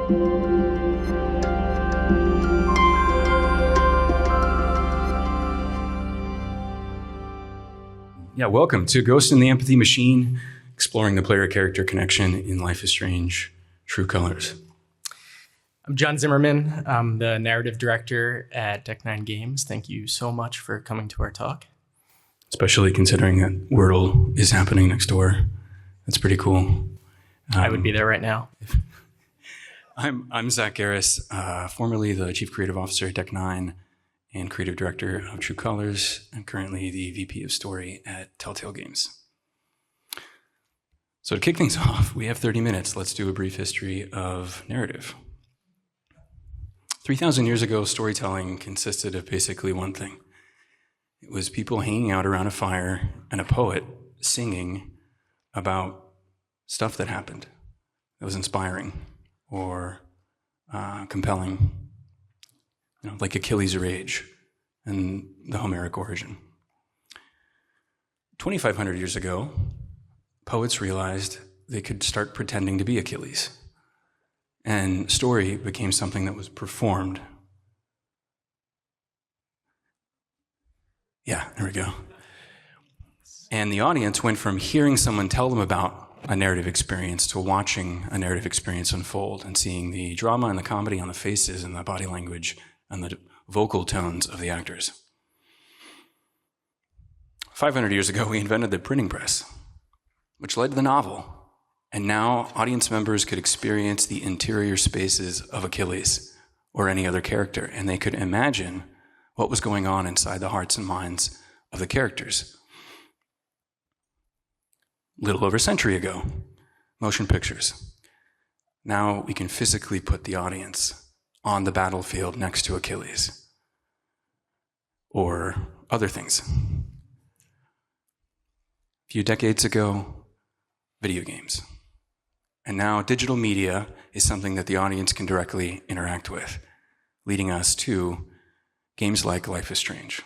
Yeah, welcome to Ghost in the Empathy Machine, exploring the player-character connection in Life is Strange, True Colors. I'm John Zimmerman. I'm the narrative director at Deck 9 Games. Thank you so much for coming to our talk. Especially considering that Wordle is happening next door. That's pretty cool. I would be there right now. I'm Zach Garriss, formerly the Chief Creative Officer at Deck 9 and Creative Director of True Colors, and currently the VP of Story at Telltale Games. So to kick things off, we have 30 minutes. Let's do a brief history of narrative. 3,000 years ago, storytelling consisted of basically one thing. It was people hanging out around a fire and a poet singing about stuff that happened that was inspiring or compelling, like Achilles' rage and the Homeric origin. 2,500 years ago, poets realized they could start pretending to be Achilles. And story became something that was performed. Yeah, there we go. And the audience went from hearing someone tell them about a narrative experience to watching a narrative experience unfold and seeing the drama and the comedy on the faces and the body language and the vocal tones of the actors. 500 years ago, we invented the printing press, which led to the novel. And now audience members could experience the interior spaces of Achilles or any other character, and they could imagine what was going on inside the hearts and minds of the characters. Little over a century ago, motion pictures. Now we can physically put the audience on the battlefield next to Achilles or other things. A few decades ago, video games. And now digital media is something that the audience can directly interact with, leading us to games like Life is Strange.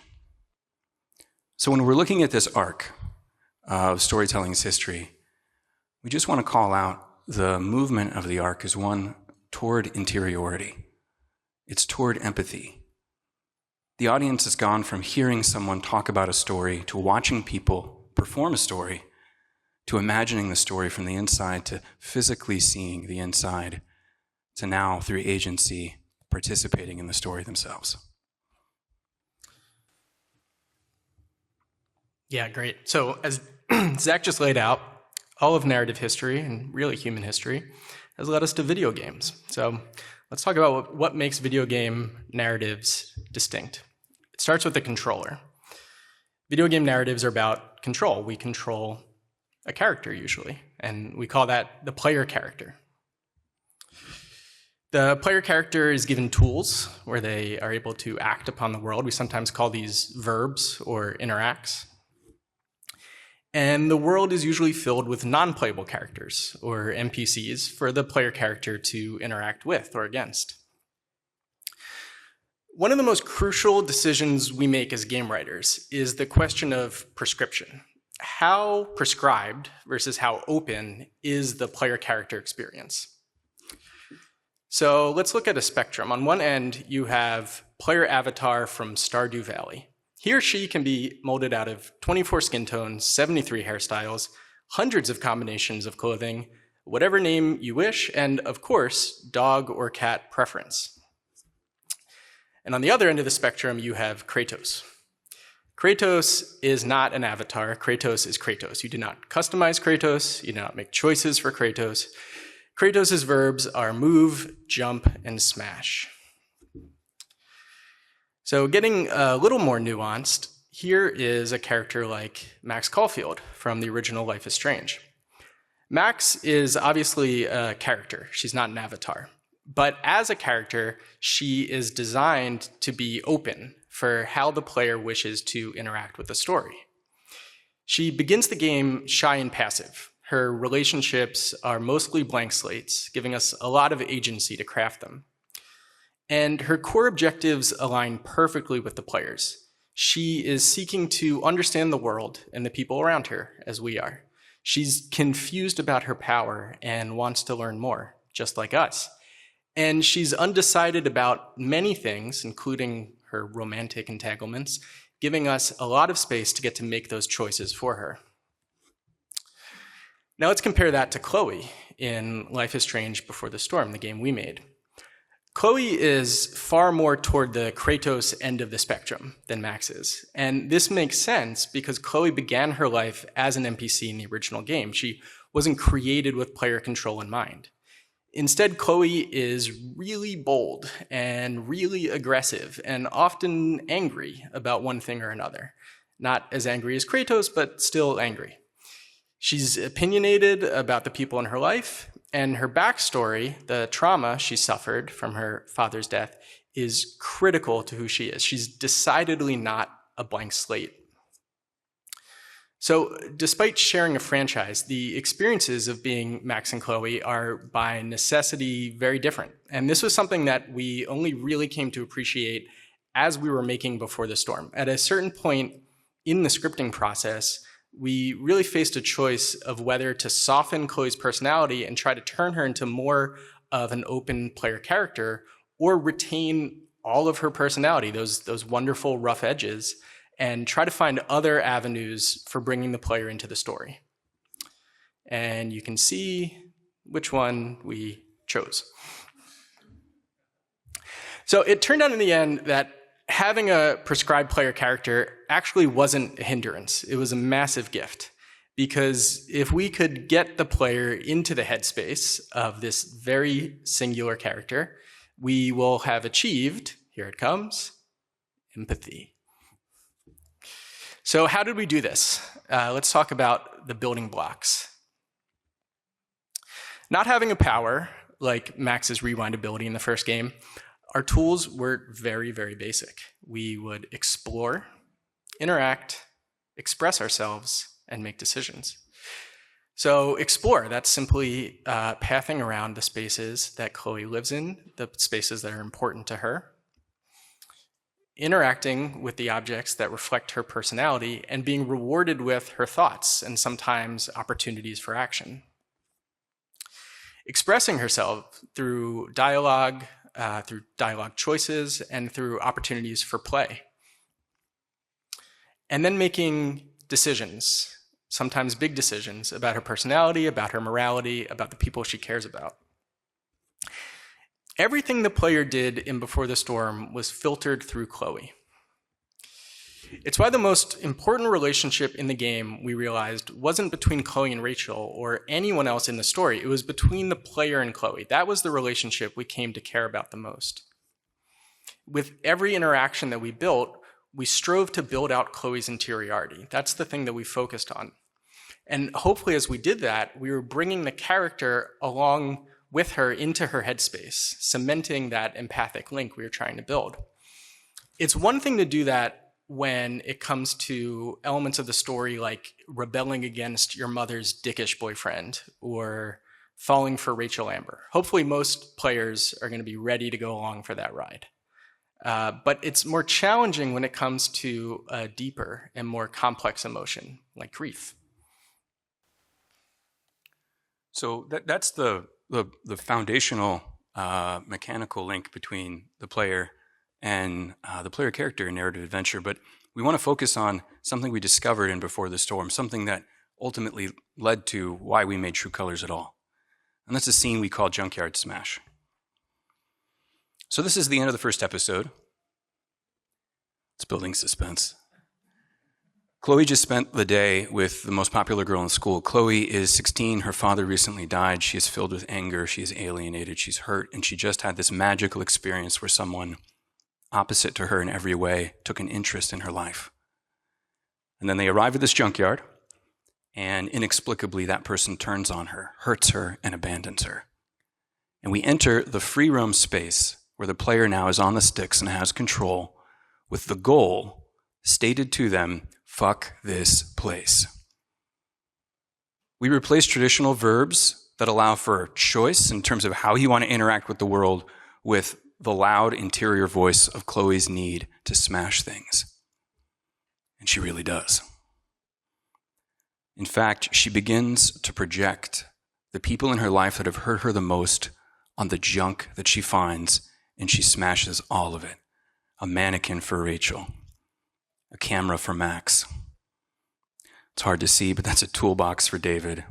So when we're looking at this arc of storytelling's history, we just want to call out the movement of the arc as one toward interiority. It's toward empathy. The audience has gone from hearing someone talk about a story to watching people perform a story to imagining the story from the inside, to physically seeing the inside, to now, through agency, participating in the story themselves. Yeah, great. So as Zach just laid out, all of narrative history, and really human history, has led us to video games. So let's talk about what makes video game narratives distinct. It starts with the controller. Video game narratives are about control. We control a character usually, and we call that the player character. The player character is given tools where they are able to act upon the world. We sometimes call these verbs or interacts. And the world is usually filled with non-playable characters or NPCs for the player character to interact with or against. One of the most crucial decisions we make as game writers is the question of prescription. How prescribed versus how open is the player character experience? So let's look at a spectrum. On one end, you have player avatar from Stardew Valley. He or she can be molded out of 24 skin tones, 73 hairstyles, hundreds of combinations of clothing, whatever name you wish, and of course, dog or cat preference. And on the other end of the spectrum, you have Kratos. Kratos is not an avatar. Kratos is Kratos. You do not customize Kratos. You do not make choices for Kratos. Kratos' verbs are move, jump, and smash. So getting a little more nuanced, here is a character like Max Caulfield from the original Life is Strange. Max is obviously a character. She's not an avatar. But as a character, she is designed to be open for how the player wishes to interact with the story. She begins the game shy and passive. Her relationships are mostly blank slates, giving us a lot of agency to craft them. And her core objectives align perfectly with the players. She is seeking to understand the world and the people around her, as we are. She's confused about her power and wants to learn more, just like us. And she's undecided about many things, including her romantic entanglements, giving us a lot of space to get to make those choices for her. Now let's compare that to Chloe in Life is Strange Before the Storm, the game we made. Chloe is far more toward the Kratos end of the spectrum than Max is. And this makes sense because Chloe began her life as an NPC in the original game. She wasn't created with player control in mind. Instead, Chloe is really bold and really aggressive and often angry about one thing or another. Not as angry as Kratos, but still angry. She's opinionated about the people in her life, and her backstory, the trauma she suffered from her father's death, is critical to who she is. She's decidedly not a blank slate. So despite sharing a franchise, the experiences of being Max and Chloe are by necessity very different. And this was something that we only really came to appreciate as we were making Before the Storm. At a certain point in the scripting process, we really faced a choice of whether to soften Chloe's personality and try to turn her into more of an open player character, or retain all of her personality, those wonderful rough edges, and try to find other avenues for bringing the player into the story. And you can see which one we chose. So it turned out in the end that having a prescribed player character actually wasn't a hindrance. It was a massive gift. Because if we could get the player into the headspace of this very singular character, we will have achieved, here it comes, empathy. So how did we do this? Let's talk about the building blocks. Not having a power, like Max's rewind ability in the first game, our tools were very, very basic. We would explore, interact, express ourselves, and make decisions. So explore, that's simply pathing around the spaces that Chloe lives in, the spaces that are important to her, interacting with the objects that reflect her personality, and being rewarded with her thoughts and sometimes opportunities for action. Expressing herself through dialogue choices, and through opportunities for play. And then making decisions, sometimes big decisions, about her personality, about her morality, about the people she cares about. Everything the player did in Before the Storm was filtered through Chloe. It's why the most important relationship in the game, we realized, wasn't between Chloe and Rachel or anyone else in the story. It was between the player and Chloe. That was the relationship we came to care about the most. With every interaction that we built, we strove to build out Chloe's interiority. That's the thing that we focused on. And hopefully as we did that, we were bringing the character along with her into her headspace, cementing that empathic link we were trying to build. It's one thing to do that when it comes to elements of the story like rebelling against your mother's dickish boyfriend or falling for Rachel Amber. Hopefully most players are going to be ready to go along for that ride. But it's more challenging when it comes to a deeper and more complex emotion like grief. So that's the foundational mechanical link between the player and the player character in narrative adventure. But we want to focus on something we discovered in Before the Storm, something that ultimately led to why we made True Colors at all. And that's a scene we call Junkyard Smash. So this is the end of the first episode. It's building suspense. Chloe just spent the day with the most popular girl in school. Chloe is 16. Her father recently died. She is filled with anger. She is alienated. She's hurt. And she just had this magical experience where someone opposite to her in every way took an interest in her life. And then they arrive at this junkyard, and inexplicably that person turns on her, hurts her, and abandons her. And we enter the free roam space where the player now is on the sticks and has control, with the goal stated to them: fuck this place. We replace traditional verbs that allow for choice in terms of how you want to interact with the world with the loud interior voice of Chloe's need to smash things. And she really does. In fact, she begins to project the people in her life that have hurt her the most on the junk that she finds, and she smashes all of it. A mannequin for Rachel, a camera for Max. It's hard to see, but that's a toolbox for David.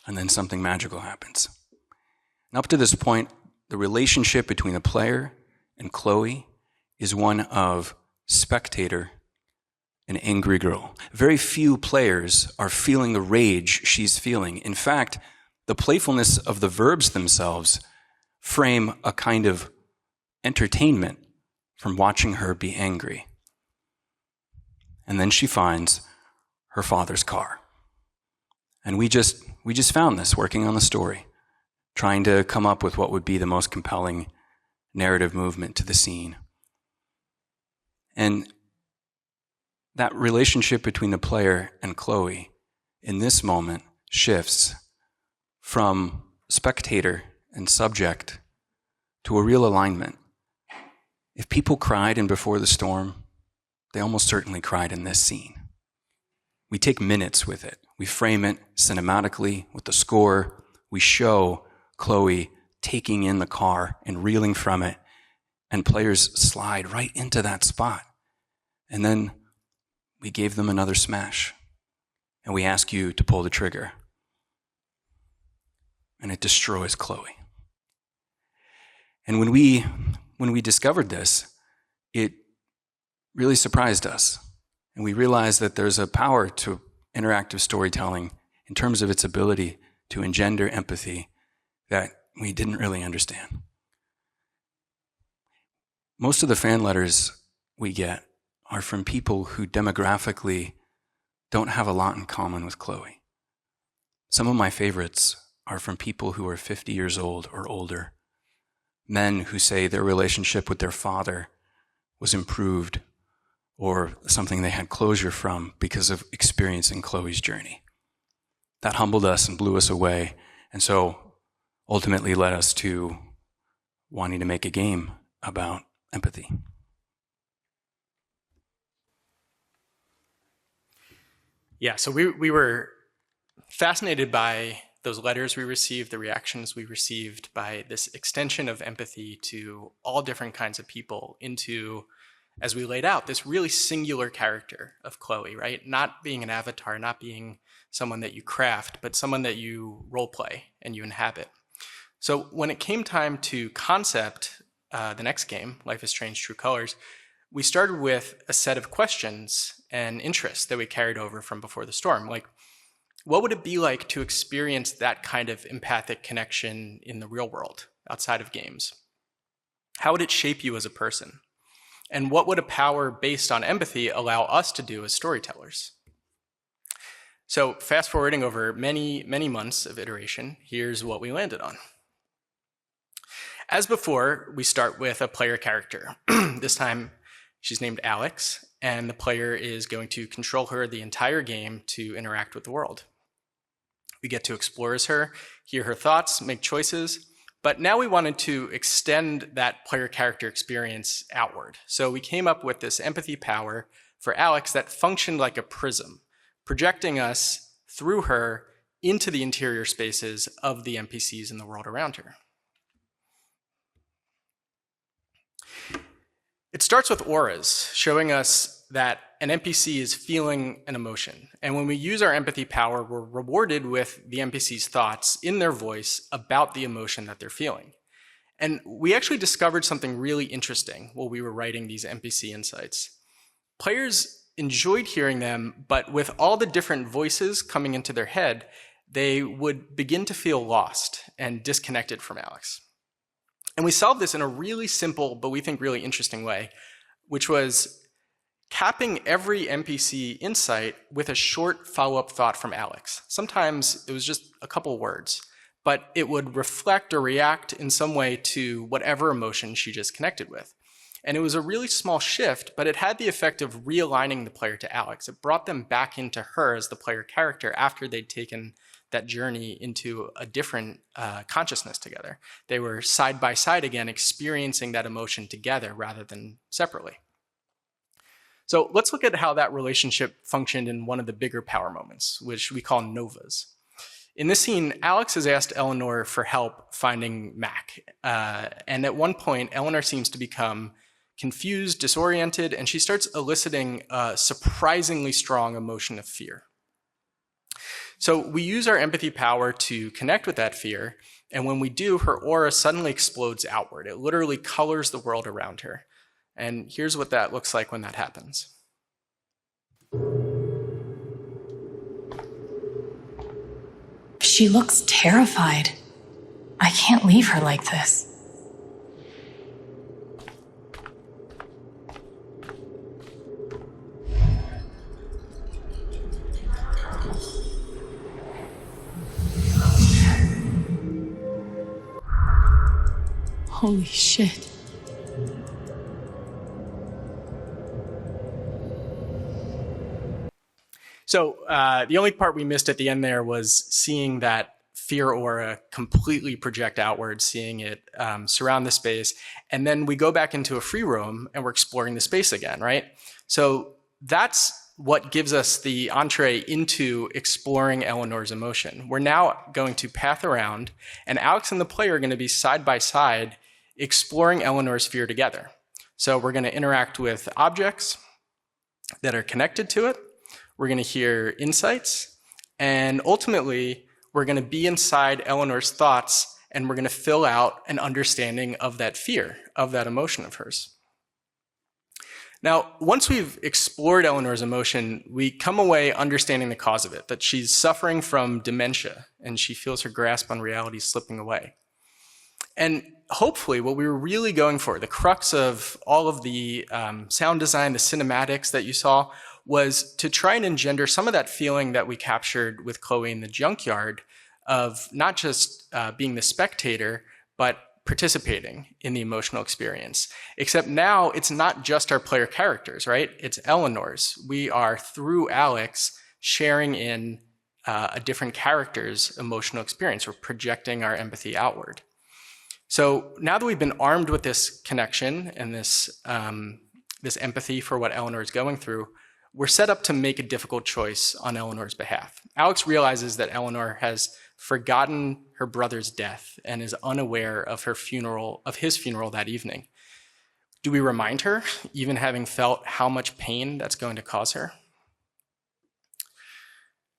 And then something magical happens. And up to this point, the relationship between the player and Chloe is one of spectator and angry girl. Very few players are feeling the rage she's feeling. In fact, the playfulness of the verbs themselves frame a kind of entertainment from watching her be angry. And then she finds her father's car. And we just found this working on the story, trying to come up with what would be the most compelling narrative movement to the scene. And that relationship between the player and Chloe in this moment shifts from spectator and subject to a real alignment. If people cried in Before the Storm, they almost certainly cried in this scene. We take minutes with it. We frame it cinematically with the score. We show Chloe taking in the car and reeling from it, and players slide right into that spot. And then we gave them another smash, and we ask you to pull the trigger. And it destroys Chloe. And when we discovered this, it really surprised us. And we realized that there's a power to interactive storytelling in terms of its ability to engender empathy that we didn't really understand. Most of the fan letters we get are from people who demographically don't have a lot in common with Chloe. Some of my favorites are from people who are 50 years old or older, men who say their relationship with their father was improved or something they had closure from because of experiencing Chloe's journey. That humbled us and blew us away, and so ultimately led us to wanting to make a game about empathy. Yeah, so we were fascinated by those letters we received, the reactions we received, by this extension of empathy to all different kinds of people into, as we laid out, this really singular character of Chloe, right? Not being an avatar, not being someone that you craft, but someone that you role play and you inhabit. So when it came time to concept the next game, Life is Strange: True Colors, we started with a set of questions and interests that we carried over from Before the Storm. Like, what would it be like to experience that kind of empathic connection in the real world, outside of games? How would it shape you as a person? And what would a power based on empathy allow us to do as storytellers? So fast forwarding over many, many months of iteration, here's what we landed on. As before, we start with a player character. This time, she's named Alex, and the player is going to control her the entire game to interact with the world. We get to explore as her, hear her thoughts, make choices, but now we wanted to extend that player character experience outward. So we came up with this empathy power for Alex that functioned like a prism, projecting us through her into the interior spaces of the NPCs in the world around her. It starts with auras, showing us that an NPC is feeling an emotion. And when we use our empathy power, we're rewarded with the NPC's thoughts in their voice about the emotion that they're feeling. And we actually discovered something really interesting while we were writing these NPC insights. Players enjoyed hearing them, but with all the different voices coming into their head, they would begin to feel lost and disconnected from Alex. And we solved this in a really simple, but we think really interesting way, which was capping every NPC insight with a short follow-up thought from Alex. Sometimes it was just a couple words, but it would reflect or react in some way to whatever emotion she just connected with. And it was a really small shift, but it had the effect of realigning the player to Alex. It brought them back into her as the player character after they'd taken that journey into a different consciousness together. They were side by side again, experiencing that emotion together rather than separately. So let's look at how that relationship functioned in one of the bigger power moments, which we call novas. In this scene, Alex has asked Eleanor for help finding Mac. And at one point, Eleanor seems to become confused, disoriented, and she starts eliciting a surprisingly strong emotion of fear. So we use our empathy power to connect with that fear, and when we do, her aura suddenly explodes outward. It literally colors the world around her. And here's what that looks like when that happens. She looks terrified. I can't leave her like this. Holy shit. So the only part we missed at the end there was seeing that fear aura completely project outward, seeing it surround the space. And then we go back into a free roam and we're exploring the space again, right? So that's what gives us the entree into exploring Eleanor's emotion. We're now going to path around, and Alex and the player are going to be side by side exploring Eleanor's fear together. So we're going to interact with objects that are connected to it. We're going to hear insights, and ultimately, we're going to be inside Eleanor's thoughts, and we're going to fill out an understanding of that fear, of that emotion of hers. Now, once we've explored Eleanor's emotion, we come away understanding the cause of it, that she's suffering from dementia, and she feels her grasp on reality slipping away. And hopefully, what we were really going for, the crux of all of the sound design, the cinematics that you saw, was to try and engender some of that feeling that we captured with Chloe in the junkyard of not just being the spectator, but participating in the emotional experience. Except now it's not just our player characters, right? It's Eleanor's. We are, through Alex, sharing in a different character's emotional experience. We're projecting our empathy outward. So now that we've been armed with this connection and this empathy for what Eleanor is going through, we're set up to make a difficult choice on Eleanor's behalf. Alex realizes that Eleanor has forgotten her brother's death and is unaware of his funeral that evening. Do we remind her, even having felt how much pain that's going to cause her?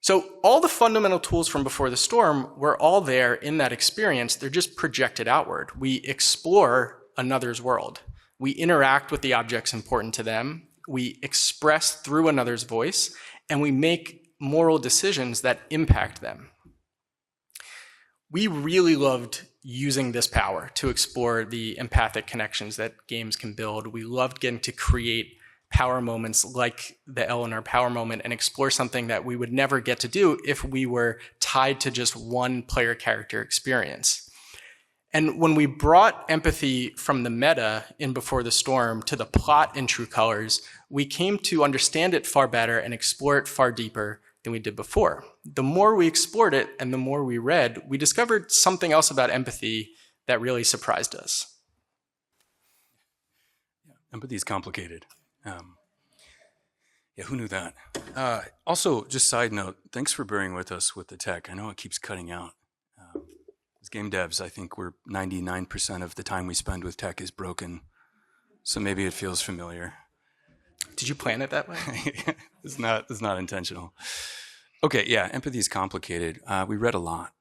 So all the fundamental tools from before the storm were all there in that experience. They're just projected outward. We explore another's world. We interact with the objects important to them. We express through another's voice, and we make moral decisions that impact them. We really loved using this power to explore the empathic connections that games can build. We loved getting to create power moments like the Eleanor power moment and explore something that we would never get to do if we were tied to just one player character experience. And when we brought empathy from the meta in Before the Storm to the plot in True Colors, we came to understand it far better and explore it far deeper than we did before. The more we explored it and the more we read, we discovered something else about empathy that really surprised us. Empathy is complicated. Who knew that? Also, just side note, thanks for bearing with us with the tech. I know it keeps cutting out. As game devs, I think we're 99% of the time we spend with tech is broken. So maybe it feels familiar. Did you plan it that way? It's not intentional. Okay, yeah, empathy is complicated. We read a lot.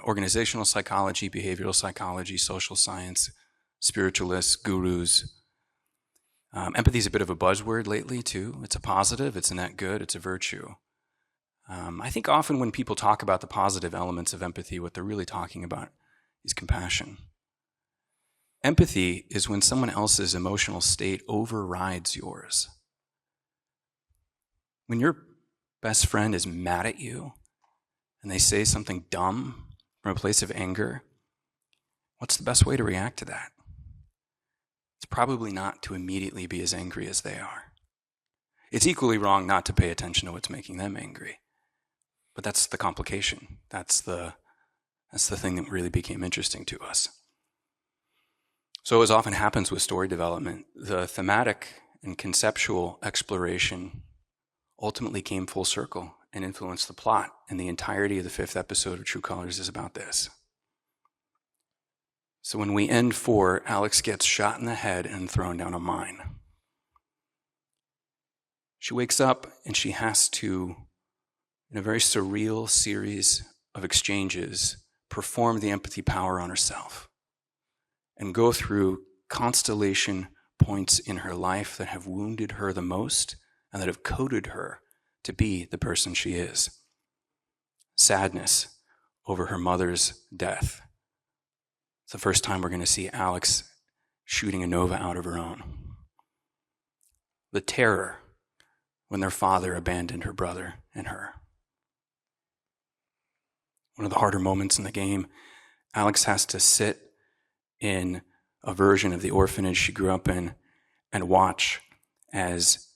Organizational psychology, behavioral psychology, social science, spiritualists, gurus. Empathy is a bit of a buzzword lately, too. It's a positive, it's a net good, it's a virtue. I think often when people talk about the positive elements of empathy, what they're really talking about is compassion. Empathy is when someone else's emotional state overrides yours. When your best friend is mad at you and they say something dumb from a place of anger, what's the best way to react to that? It's probably not to immediately be as angry as they are. It's equally wrong not to pay attention to what's making them angry. But that's the complication. That's the thing that really became interesting to us. So as often happens with story development, the thematic and conceptual exploration ultimately came full circle and influence the plot, and the entirety of the 5th episode of True Colors is about this. So when we end 4, Alex gets shot in the head and thrown down a mine. She wakes up and she has to, in a very surreal series of exchanges, perform the empathy power on herself and go through constellation points in her life that have wounded her the most and that have coded her to be the person she is. Sadness over her mother's death. It's the first time we're going to see Alex shooting a nova out of her own. The terror when their father abandoned her brother and her. One of the harder moments in the game, Alex has to sit in a version of the orphanage she grew up in and watch as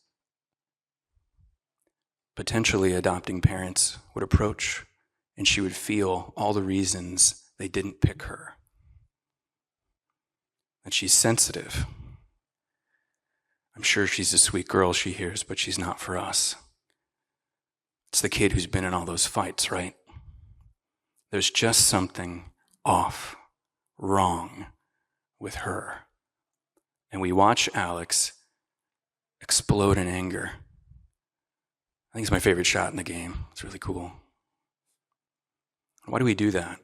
potentially adopting parents would approach, and she would feel all the reasons they didn't pick her. That she's sensitive. I'm sure she's a sweet girl, she hears, but she's not for us. It's the kid who's been in all those fights, right? There's just something off, wrong with her. And we watch Alex explode in anger. I think it's my favorite shot in the game. It's really cool. Why do we do that?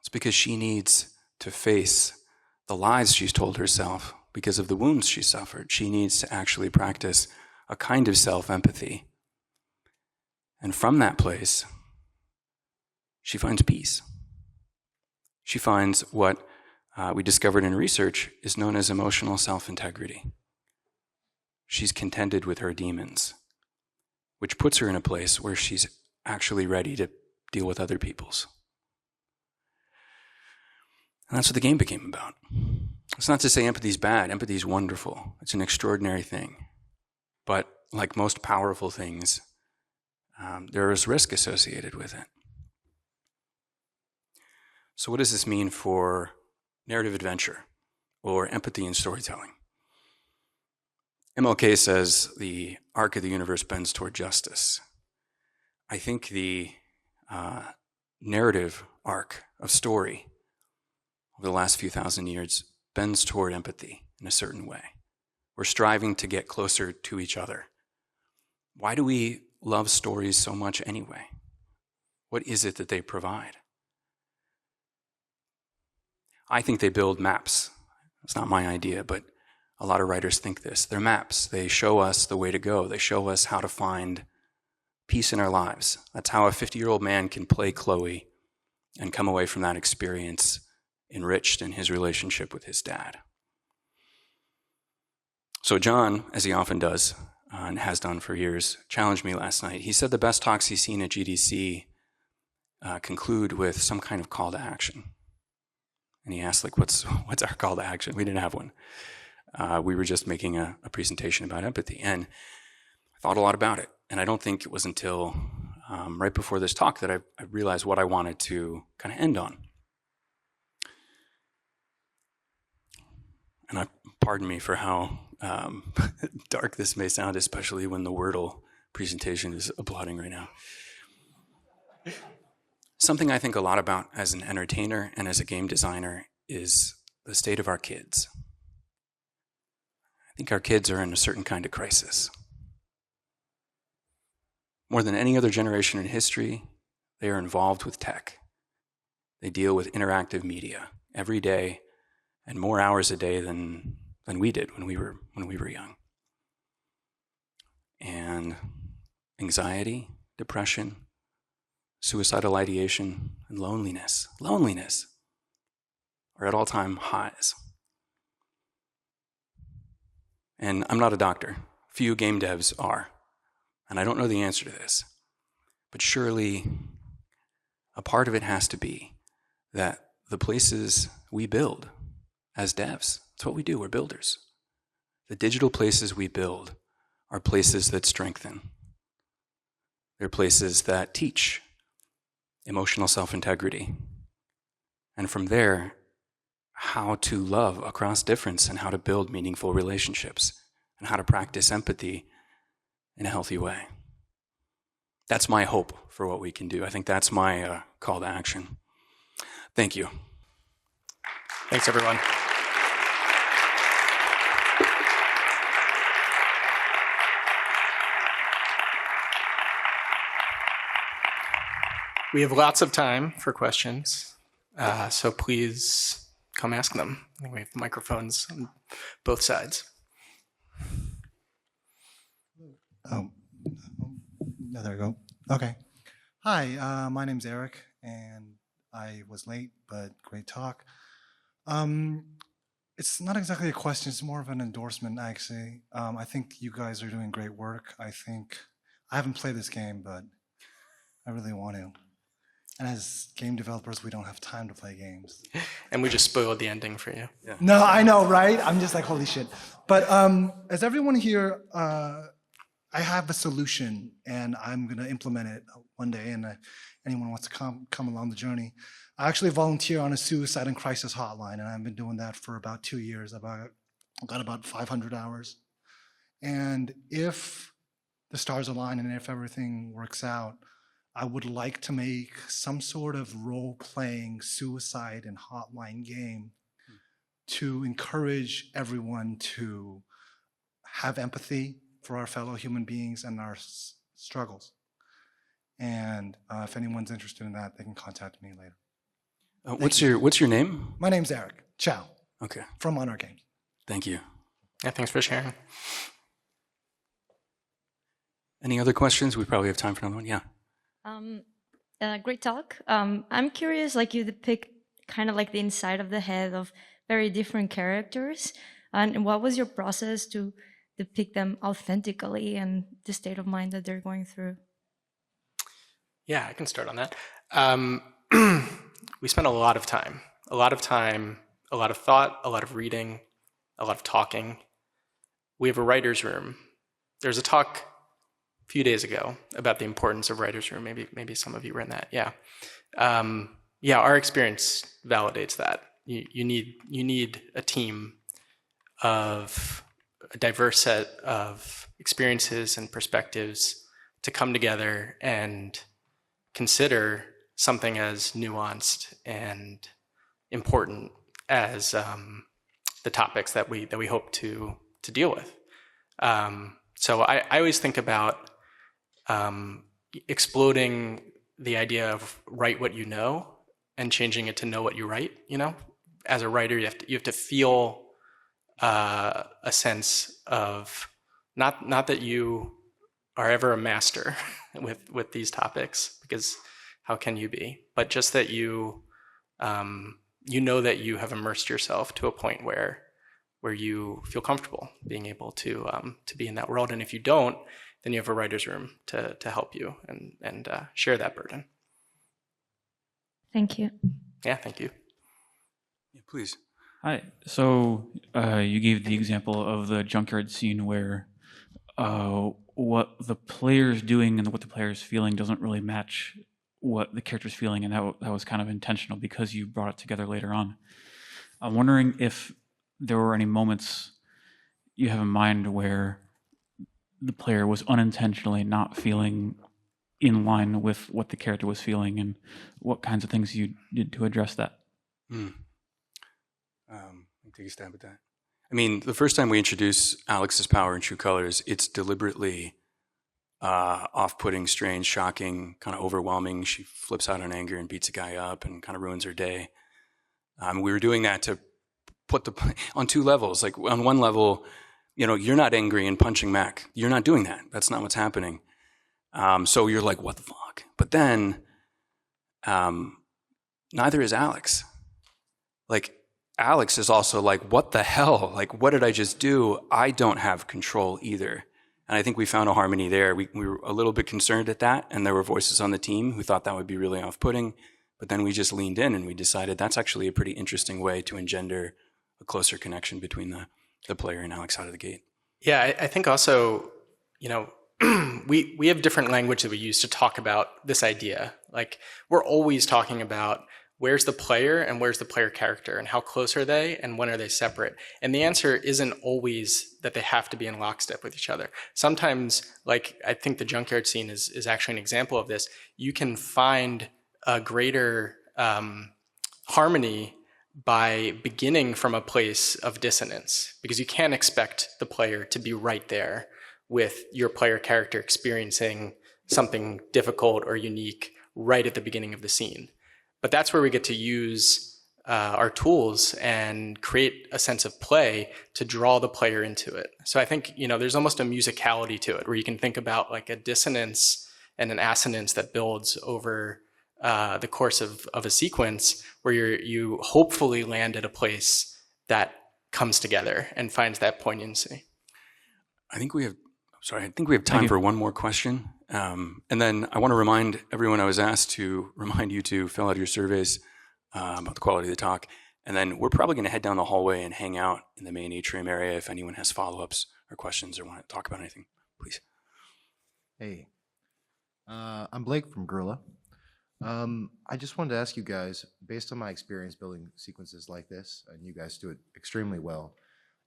It's because she needs to face the lies she's told herself because of the wounds she suffered. She needs to actually practice a kind of self-empathy. And from that place, she finds peace. She finds what we discovered in research is known as emotional self-integrity. She's contented with her demons, which puts her in a place where she's actually ready to deal with other people's. And that's what the game became about. It's not to say empathy is bad. Empathy is wonderful. It's an extraordinary thing. But like most powerful things, there is risk associated with it. So what does this mean for narrative adventure or empathy in storytelling? MLK says the arc of the universe bends toward justice. I think the narrative arc of story over the last few thousand years bends toward empathy in a certain way. We're striving to get closer to each other. Why do we love stories so much anyway? What is it that they provide? I think they build maps. It's not my idea, but a lot of writers think this. They're maps. They show us the way to go. They show us how to find peace in our lives. That's how a 50-year-old man can play Chloe and come away from that experience enriched in his relationship with his dad. So John, as he often does, and has done for years, challenged me last night. He said the best talks he's seen at GDC conclude with some kind of call to action. And he asked, like, what's our call to action? We didn't have one. We were just making a presentation about empathy. And I thought a lot about it. And I don't think it was until right before this talk that I realized what I wanted to kind of end on. And pardon me for how dark this may sound, especially when the Wordle presentation is applauding right now. Something I think a lot about as an entertainer and as a game designer is the state of our kids. I think our kids are in a certain kind of crisis. More than any other generation in history, they are involved with tech. They deal with interactive media every day and more hours a day than we did when we were young. And anxiety, depression, suicidal ideation, and loneliness are at all-time highs. And I'm not a doctor. Few game devs are. And I don't know the answer to this. But surely a part of it has to be that the places we build as devs, that's what we do, we're builders. The digital places we build are places that strengthen. They're places that teach emotional self-integrity. And from there, how to love across difference and how to build meaningful relationships and how to practice empathy in a healthy way. that's my hope for what we can do. I think that's my call to action. Thank you. Thanks, everyone. We have lots of time for questions, so please come ask them. I think we have microphones on both sides. Oh, no, there we go. Okay. Hi, my name's Eric, and I was late, but great talk. It's not exactly a question, it's more of an endorsement, actually. I think you guys are doing great work. I haven't played this game, but I really want to. And as game developers, we don't have time to play games. And we just spoiled the ending for you. Yeah. No, I know, right? I'm just like, holy shit. But as everyone here, I have a solution, and I'm going to implement it one day, and anyone wants to come along the journey. I actually volunteer on a suicide and crisis hotline, and I've been doing that for about 2 years. I've got about 500 hours. And if the stars align and if everything works out, I would like to make some sort of role-playing suicide and hotline game to encourage everyone to have empathy for our fellow human beings and our struggles. And if anyone's interested in that, they can contact me later. What's your name? My name's Eric. Ciao. Okay. From Honor Games. Thank you. Yeah, thanks for sharing. Any other questions? We probably have time for another one. Yeah. Great talk. I'm curious, like you depict kind of like the inside of the head of very different characters. And what was your process to depict them authentically and the state of mind that they're going through? Yeah, I can start on that. We spent a lot of time, a lot of thought, a lot of reading, a lot of talking. We have a writer's room. There's a talk a few days ago about the importance of writer's room. Maybe some of you were in that. Yeah. Our experience validates that. You need a team of a diverse set of experiences and perspectives to come together and consider something as nuanced and important as the topics that we hope to deal with. So I always think about exploding the idea of write what you know and changing it to know what you write. You know, as a writer, you have to feel a sense of not that you are ever a master with these topics, because how can you be? But just that you know that you have immersed yourself to a point where you feel comfortable being able to be in that world. And if you don't, then you have a writer's room to help you and share that burden. Thank you. Yeah, thank you. Yeah, please. Hi. So you gave the example of the junkyard scene where what the player's doing and what the player's feeling doesn't really match what the character's feeling, and that was kind of intentional because you brought it together later on. I'm wondering if there were any moments you have in mind where the player was unintentionally not feeling in line with what the character was feeling, and what kinds of things you did to address that. Take a stab at that. I mean, the first time we introduce Alex's power in true colors, it's deliberately off-putting, strange, shocking, kind of overwhelming. She flips out in anger and beats a guy up and kind of ruins her day. We were doing that to put on two levels. Like on one level, you know, you're not angry and punching Mac. You're not doing that. That's not what's happening. So you're like, what the fuck? But then, neither is Alex. Like, Alex is also like, what the hell? Like, what did I just do? I don't have control either. And I think we found a harmony there. We were a little bit concerned at that, and there were voices on the team who thought that would be really off-putting. But then we just leaned in and we decided that's actually a pretty interesting way to engender a closer connection between the player and Alex out of the gate. Yeah, I think also, you know, we have different language that we use to talk about this idea. Like, we're always talking about where's the player and where's the player character, and how close are they and when are they separate? And the answer isn't always that they have to be in lockstep with each other. Sometimes, like I think the Junkyard scene is actually an example of this, you can find a greater harmony by beginning from a place of dissonance, because you can't expect the player to be right there with your player character experiencing something difficult or unique right at the beginning of the scene. But that's where we get to use our tools and create a sense of play to draw the player into it. So I think, there's almost a musicality to it where you can think about like a dissonance and an assonance that builds over the course of a sequence where you hopefully land at a place that comes together and finds that poignancy. I think we have time for one more question. And then I want to remind everyone, I was asked to remind you to fill out your surveys about the quality of the talk. And then we're probably going to head down the hallway and hang out in the main atrium area if anyone has follow-ups or questions or want to talk about anything, please. Hey, I'm Blake from Gorilla. I just wanted to ask you guys, based on my experience building sequences like this, and you guys do it extremely well,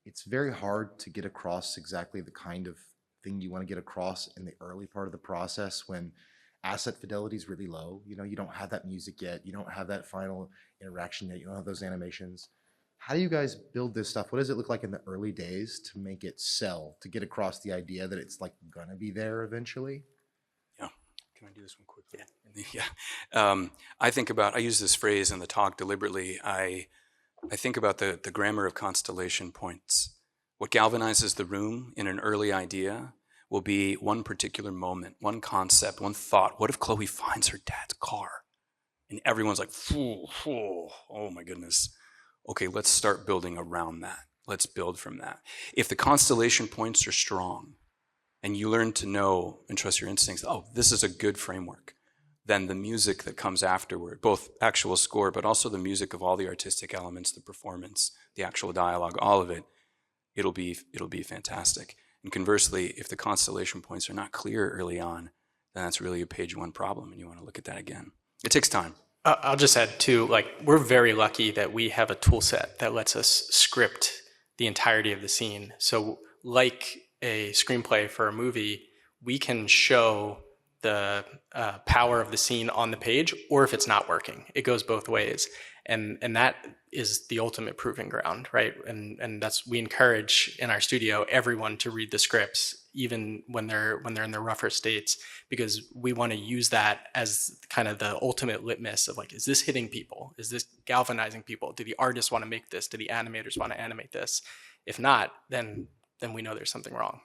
it's very hard to get across exactly the kind of thing you want to get across in the early part of the process when asset fidelity is really low. You don't have that music yet. You don't have that final interaction yet. You don't have those animations. How do you guys build this stuff? What does it look like in the early days to make it sell, to get across the idea that it's like gonna be there eventually? Yeah. Can I do this one quickly? Yeah. I use this phrase in the talk deliberately. I think about the grammar of constellation points. What galvanizes the room in an early idea will be one particular moment, one concept, one thought. What if Chloe finds her dad's car? And everyone's like, oh my goodness. Okay, let's start building around that. Let's build from that. If the constellation points are strong and you learn to know and trust your instincts, this is a good framework, then the music that comes afterward, both actual score, but also the music of all the artistic elements, the performance, the actual dialogue, all of it, it'll be fantastic. And conversely, if the constellation points are not clear early on, then that's really a page one problem, and you want to look at that again. It takes time. I'll just add too, we're very lucky that we have a tool set that lets us script the entirety of the scene. So like a screenplay for a movie, we can show the power of the scene on the page, or if it's not working, it goes both ways. And that is the ultimate proving ground, right? And we encourage in our studio everyone to read the scripts, even when they're in their rougher states, because we want to use that as kind of the ultimate litmus of is this hitting people? Is this galvanizing people? Do the artists want to make this? Do the animators want to animate this? If not, then we know there's something wrong.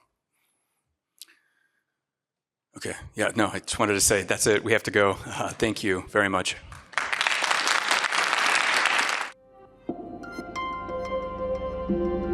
Okay. Yeah, no, I just wanted to say that's it. We have to go. Thank you very much. Thank you.